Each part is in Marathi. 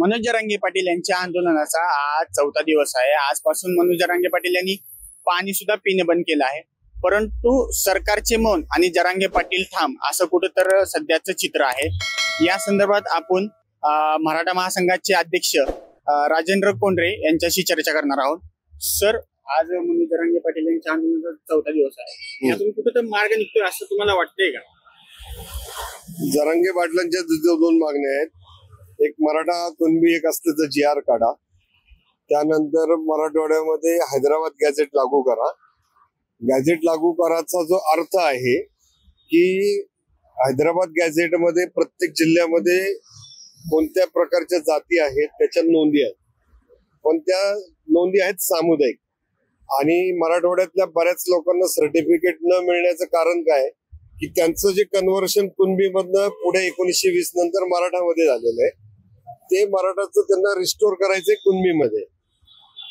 मनोज जरांगे पाटील यांच्या आंदोलनाचा आज 4था दिवस आहे। आजपासून मनोज जरांगे पाटील यांनी पाणी सुद्धा पिणे बंद केलं आहे, परंतु सरकारचे मौन आणि जरांगे पाटील ठाम असं कुठं तर सध्याचं चित्र आहे। या संदर्भात आपण मराठा महासंघाचे अध्यक्ष राजेंद्र कोंडरे यांच्याशी चर्चा करणार आहोत। सर, आज मनोज जरांगे पाटील यांच्या आंदोलनाचा 4था दिवस आहे, यातून कुठं तर मार्ग निघतोय असं तुम्हाला वाटतंय का? जरांगे पाटलांच्या दोन मागण्या आहेत। एक मराठा कुणबी एक असल्याचं GR काढा, त्यानंतर मराठवाड्यामध्ये हैदराबाद गॅझेट लागू करा। गॅझेट लागू करायचा जो अर्थ आहे की हैदराबाद गॅझेट मध्ये प्रत्येक जिल्ह्यामध्ये कोणत्या प्रकारच्या जाती आहेत त्याच्या नोंदी आहेत, पण त्या नोंदी आहेत सामुदायिक। आणि मराठवाड्यातल्या बऱ्याच लोकांना सर्टिफिकेट न मिळण्याचं कारण काय की त्यांचं जे कन्व्हर्शन कुणबी मधनं पुढे 1920 नंतर मराठामध्ये झालेलं आहे, ते मराठाचं त्यांना रिस्टोर करायचंय कुणबीमध्ये।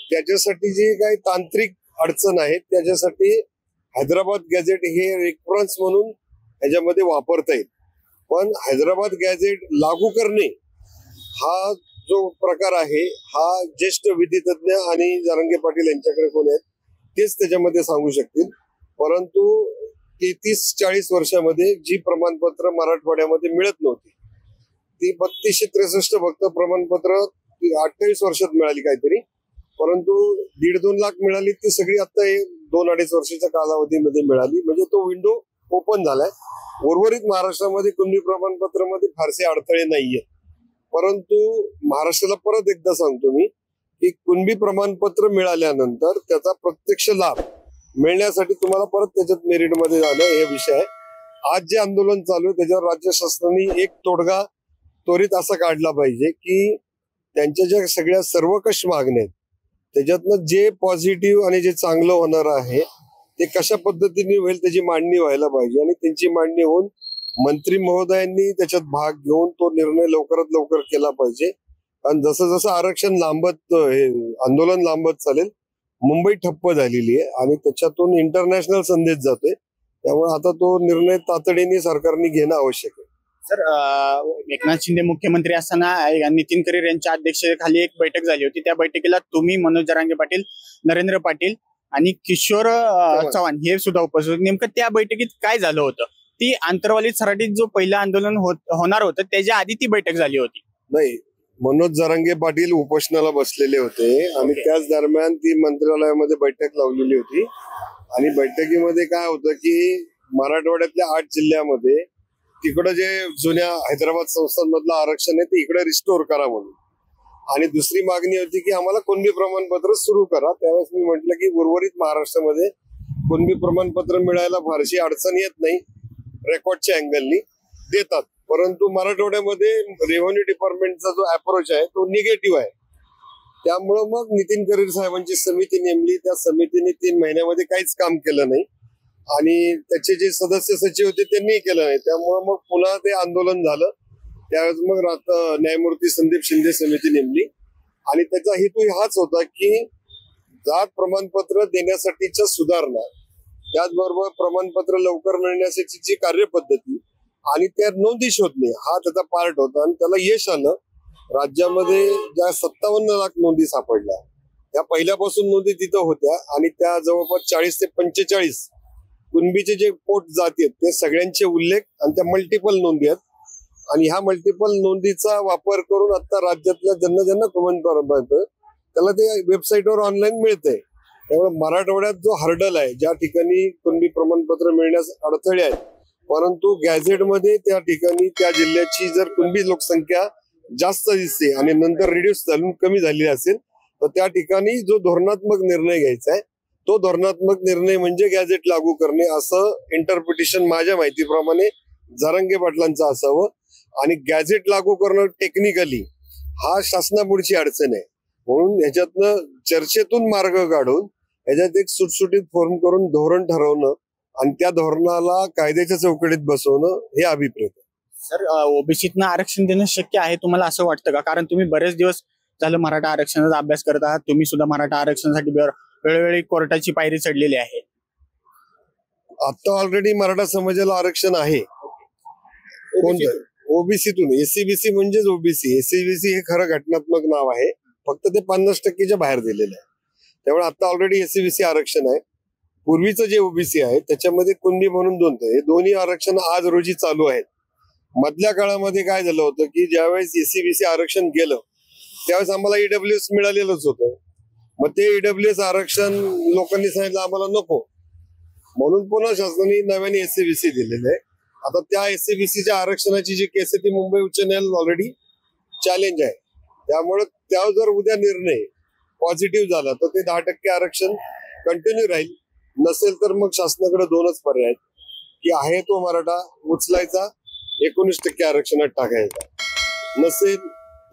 त्याच्यासाठी जी काही तांत्रिक अडचण आहे त्याच्यासाठी हैदराबाद गॅझेट हे रेफरन्स म्हणून ह्याच्यामध्ये वापरता येईल, पण हैदराबाद गॅझेट लागू करणे हा जो प्रकार आहे हा ज्येष्ठ विधितज्ञ आणि जरांगे पाटील यांच्याकडे कोण आहेत तेच त्याच्यामध्ये सांगू शकतील। परंतु 30-40 वर्षामध्ये जी प्रमाणपत्र मराठवाड्यामध्ये मिळत नव्हती ती 3263 फक्त प्रमाणपत्र 28 वर्षात मिळाली काहीतरी, परंतु 1.5-2 लाख मिळाली ती सगळी आता 2-2.5 वर्षाच्या कालावधीमध्ये मिळाली, म्हणजे तो विंडो ओपन झालाय। उर्वरित महाराष्ट्रामध्ये कुणबी प्रमाणपत्र मध्ये फारसे अडथळे नाहीये। परंतु महाराष्ट्राला परत एकदा सांगतो मी की कुणबी प्रमाणपत्र मिळाल्यानंतर त्याचा प्रत्यक्ष लाभ मिळण्यासाठी तुम्हाला परत त्याच्यात मेरिटमध्ये जाणं हे विषय आहे। आज जे आंदोलन चालू आहे त्याच्यावर राज्य शासनाने एक तोडगा त्वरित असा काढला पाहिजे की त्यांच्या ज्या सगळ्या सर्वकष मागण्या आहेत त्याच्यातनं जे पॉझिटिव्ह आणि जे चांगलं होणार आहे ते कशा पद्धतीने होईल त्याची मांडणी व्हायला पाहिजे, आणि त्यांची मांडणी होऊन मंत्री महोदयांनी त्याच्यात भाग घेऊन तो निर्णय लवकरात लवकर केला पाहिजे। कारण जसं जसं आरक्षण लांबत हे आंदोलन लांबत चालेल, मुंबई ठप्प झालेली आहे आणि त्याच्यातून इंटरनॅशनल संदेश जातोय, त्यामुळे आता तो निर्णय तातडीने सरकारने घेणं आवश्यक आहे। सर, एकनाथ शिंदे मुख्यमंत्री असताना नितीन करीर यांच्या अध्यक्षतेखाली एक बैठक झाली होती। त्या बैठकीला तुम्ही, मनोज जरांगे पाटील, नरेंद्र पाटील आणि किशोर चव्हाण हे सुद्धा उपस्थित होते। नेमकं त्या बैठकीत काय झालं होतं? ती आंतरवाली सराटीत जो पहिलं आंदोलन होणार होतं त्याच्या आधी ती बैठक झाली होती? नाही, मनोज जरांगे पाटील उपोषणाला बसलेले होते आणि त्याच दरम्यान ती मंत्रालयामध्ये बैठक लावलेली होती। आणि बैठकीमध्ये काय होतं की मराठवाड्यातल्या 8 जिल्ह्यामध्ये तिकडं जे जुन्या हैदराबाद संस्थांमधलं आरक्षण आहे ते इकडे रिस्टोर करा म्हणून, आणि दुसरी मागणी होती की आम्हाला कुणबी प्रमाणपत्र सुरू करा। त्यावेळेस मी म्हटलं की उर्वरित महाराष्ट्रामध्ये कुणबी प्रमाणपत्र मिळायला फारशी अडचण येत नाही, रेकॉर्डच्या अँगलनी देतात, परंतु मराठवाड्यामध्ये रेव्हेन्यू डिपार्टमेंटचा जो अप्रोच आहे तो निगेटिव्ह आहे। त्यामुळं मग नितीन करीर साहेबांची समिती नेमली, त्या समितीने 3 महिन्यामध्ये काहीच काम केलं नाही आणि त्याचे जे सदस्य सचिव होते त्यांनी केलं नाही। त्यामुळं मग पुन्हा ते आंदोलन झालं। त्यावेळेस मग न्यायमूर्ती संदीप शिंदे समिती नेमली आणि त्याचा हेतू हाच होता की जात प्रमाणपत्र देण्यासाठीच्या सुधारणा, त्याचबरोबर प्रमाणपत्र लवकर मिळण्यासाठी जी कार्यपद्धती आणि त्या नोंदी शोधणे हा त्याचा पार्ट होता, आणि त्याला यश आलं। राज्यामध्ये ज्या 57 लाख नोंदी सापडल्या त्या पहिल्यापासून नोंदी तिथं होत्या, आणि त्या जवळपास 40 ते 45 कुणबीचे जे पोट जाती आहेत ते सगळ्यांचे उल्लेख आणि त्या मल्टिपल नोंदी आहेत। आणि ह्या मल्टिपल नोंदीचा वापर करून आता राज्यातल्या ज्यांना प्रमाणपत्र त्याला ते वेबसाईटवर ऑनलाईन मिळतंय। त्यामुळे मराठवाड्यात जो हर्डल आहे, ज्या ठिकाणी कुणबी प्रमाणपत्र मिळण्यास अडथळे आहेत, परंतु गॅझेटमध्ये त्या ठिकाणी त्या जिल्ह्याची जर कुणबी लोकसंख्या जास्त दिसते आणि नंतर रिड्यूस झाली कमी झाली असेल तर त्या ठिकाणी जो धोरणात्मक निर्णय घ्यायचा आहे तो धोरणात्मक निर्णय म्हणजे गॅझेट लागू करणे, असं इंटरप्रिटेशन माझ्या माहितीप्रमाणे जरांगे पाटलांचं असावं। आणि गॅझेट लागू करणं टेक्निकली हा शासनापुढची अडचण आहे, म्हणून ह्याच्यातनं चर्चेतून मार्ग काढून ह्याच्यात एक सुटसुटीत फॉर्म करून धोरण ठरवणं आणि त्या धोरणाला कायद्याच्या चौकटीत बसवणं हे अभिप्रेत आहे। सर, ओबीसीतनं आरक्षण देणं शक्य आहे तुम्हाला असं वाटतं का? कारण तुम्ही बरेच दिवस झालं मराठा आरक्षणाचा अभ्यास करत आहात, तुम्ही सुद्धा मराठा आरक्षणासाठी वेळोवेळी कोर्टाची पायरी चढलेली आहे। आता ऑलरेडी मराठा समाजाला आरक्षण आहे। कोणतं? ओबीसीतून. एससीबीसी म्हणजेच ओबीसी. एससीबीसी हे खरं घटनात्मक नाव आहे, फक्त ते 50% बाहेर दिलेलं आहे. त्यामुळे आता ऑलरेडी एससीबीसी आरक्षण आहे. पूर्वीचं जे ओबीसी आहे त्याच्यामध्ये कुणबी म्हणून दोन, हे दोन्ही आरक्षण आज रोजी चालू आहेत. मधल्या काळामध्ये काय झालं होतं की ज्यावेळेस एससीबीसी आरक्षण गेलं त्यावेळेस आम्हाला ईडब्ल्यूएस मिळालेलंच होतं. मग ते ईडब्ल्यूएस आरक्षण लोकांनी सांगितलं आम्हाला नको, म्हणून पुन्हा शासनाने नव्याने एससीबीसी दिलेलं आहे. आता त्या एससीबीसीच्या आरक्षणाची जी केस आहे ती मुंबई उच्च न्यायालयात ऑलरेडी चॅलेंज आहे. त्यामुळे त्यावर जर उद्या निर्णय पॉझिटिव्ह झाला तर ते 10% आरक्षण कंटिन्यू राहील. नसेल तर मग शासनाकडे दोनच पर्याय आहेत की आहे तो मराठा उचलायचा, 19% आरक्षणात टाकायचा. नसेल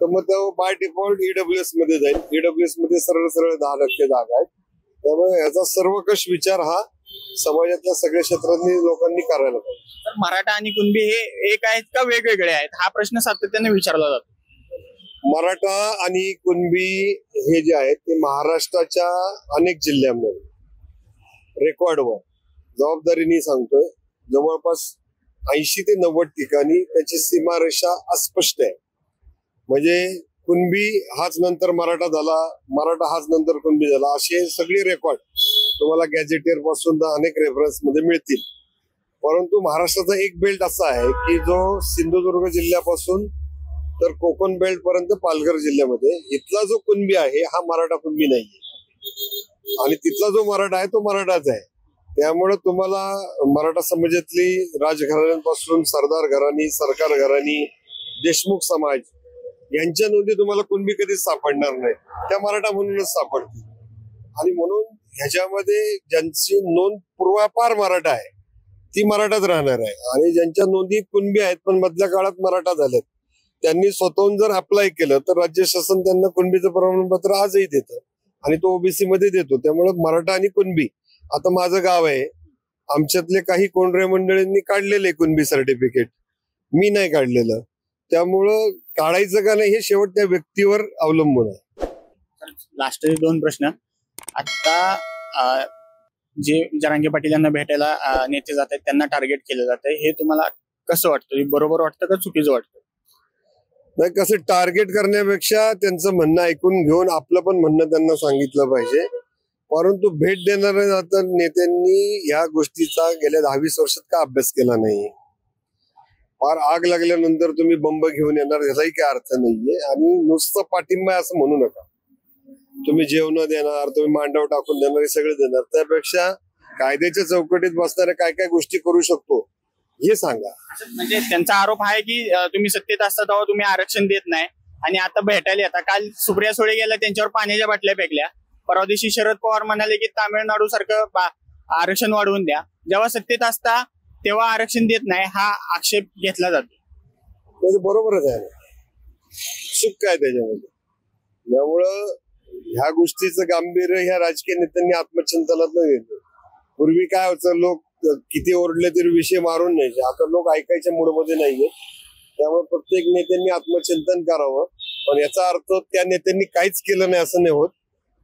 तर मग तो बाय डिफॉल्ट ईडब्ल्यूएस मध्ये जाईल. ईडब्ल्यूएस मध्ये सरळ 10% जागा आहेत. त्यामुळे याचा सर्वकष विचार हा समाजातल्या सगळ्या क्षेत्रांनी लोकांनी करायला पाहिजे. तर मराठा आणि कुणबी हे एक आहेत का वेगवेगळे आहेत, हा प्रश्न सातत्याने विचारला जातो. मराठा आणि कुणबी हे जे आहेत ते महाराष्ट्राच्या अनेक जिल्ह्यांमध्ये रेकॉर्डवर जबाबदारीने सांगतोय जवळपास 80 ते 90 ठिकाणी त्याची सीमारेषा अस्पष्ट आहे. म्हणजे कुणबी हाच नंतर मराठा झाला, मराठा हाच नंतर कुणबी झाला, असे सगळे रेकॉर्ड तुम्हाला गॅजेटियर पासून अनेक रेफरन्स मध्ये मिळतील. परंतु महाराष्ट्राचा एक बेल्ट असा आहे की जो सिंधुदुर्ग जिल्ह्यापासून तर कोकण बेल्ट पर्यंत पालघर जिल्ह्यामध्ये इथला जो कुणबी आहे हा मराठा कुणबी नाहीये आणि तिथला जो मराठा आहे तो मराठाच आहे. त्यामुळे तुम्हाला मराठा समाजातली राजघराण्यांपासून सरदार घराणी, सरकार घराणी, देशमुख समाज यांच्या नोंदी तुम्हाला कुणबी कधीच सापडणार नाही. त्या मराठा म्हणूनच सापडतील. आणि म्हणून ह्याच्यामध्ये ज्यांची नोंद पूर्वापार मराठा आहे ती मराठाच राहणार आहे. आणि ज्यांच्या नोंदी कुणबी आहेत पण मधल्या काळात मराठा झालेत त्यांनी स्वतःहून जर अप्लाय केलं तर राज्य शासन त्यांना कुणबीचं प्रमाणपत्र आजही देतं आणि तो ओबीसी मध्ये देतो. त्यामुळे मराठा आणि कुणबी, आता माझं गाव आहे, आमच्यातले काही कोंढरे मंडळींनी काढलेले कुणबी सर्टिफिकेट, मी नाही काढलेलं. त्यामुळं काढायचं का नाही हे शेवट त्या व्यक्तीवर अवलंबून आहे. लास्टचे 2 प्रश्न. आता जे जरांगे पाटील यांना भेटायला नेते जात आहेत त्यांना टार्गेट केलं जात आहे, हे तुम्हाला कसं वाटतं? बरोबर वाटतं का चुकीचं वाटतं? नाही, कसं टार्गेट करण्यापेक्षा त्यांचं म्हणणं ऐकून घेऊन आपलं पण म्हणणं त्यांना सांगितलं पाहिजे. परंतु भेट देणाऱ्या नेत्यांनी या गोष्टीचा गेल्या 10-20 वर्षात का अभ्यास केला नाही? फार आग लागल्यानंतर तुम्ही बंब घेऊन येणार याचाही काही अर्थ नाहीये. आणि नुसतं पाठिंबा असं म्हणू नका. तुम्ही जेवण देणार, तुम्ही मांडव टाकून देणार, हे सगळं देणार. त्यापेक्षा कायद्याच्या चौकटीत बसणाऱ्या काय काय गोष्टी करू शकतो हे सांगा. म्हणजे त्यांचा आरोप आहे की तुम्ही सत्तेत असता तेव्हा तुम्ही आरक्षण देत नाही आणि आता भेटायला येता. काल सुप्रिया सुळे गेल्या, त्यांच्यावर पाण्याच्या बाटल्या फेकल्या. परवा दिवशी शरद पवार म्हणाले की तामिळनाडू सारखं आरक्षण वाढवून द्या. जेव्हा सत्तेत असता तेव्हा आरक्षण देत नाही हा आक्षेप घेतला जातो. बरोबरच आहे, चूक काय त्याच्यामध्ये? त्यामुळं ह्या गोष्टीचं गांभीर्य ह्या राजकीय नेत्यांनी आत्मचिंतनात न घेतलं. पूर्वी काय होतं, लोक किती ओरडले तरी विषय मारून न्यायचे. आता लोक ऐकायच्या मूडमध्ये नाहीये. त्यामुळे प्रत्येक नेत्यांनी आत्मचिंतन करावं. पण याचा अर्थ त्या नेत्यांनी काहीच केलं नाही असं नाही होत.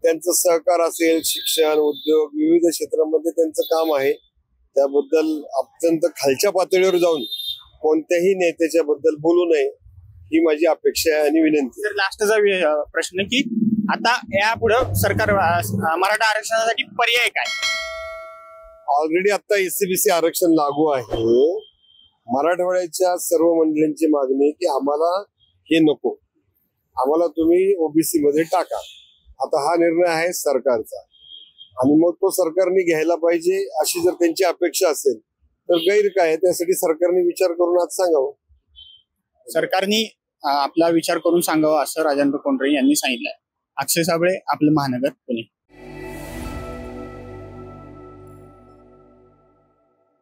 त्यांचं सहकार असेल, शिक्षण, उद्योग, विविध क्षेत्रामध्ये त्यांचं काम आहे. त्याबद्दल अत्यंत खालच्या पातळीवर जाऊन कोणत्याही नेत्याच्या बद्दल बोलू नये ही माझी अपेक्षा आहे आणि विनंती. तर लास्टचा प्रश्न की आता यापुढे सरकार मराठा आरक्षणासाठी पर्याय काय? ऑलरेडी आता एससीबीसी आरक्षण लागू आहे. मराठवाड्याच्या सर्व मंडळींची मागणी आहे की आम्हाला हे नको, आम्हाला तुम्ही ओबीसी मध्ये टाका. आता हा निर्णय आहे सरकारचा आणि मग तो सरकारने घ्यायला पाहिजे अशी जर त्यांची अपेक्षा असेल तर गैर काय? त्यासाठी सरकारने विचार करून आज सांगावं. सरकारने आपला विचार करून सांगावा असं राजेंद्र कोंढरे यांनी सांगितलंय. अक्षय साबळे, आपलं महानगर, पुणे.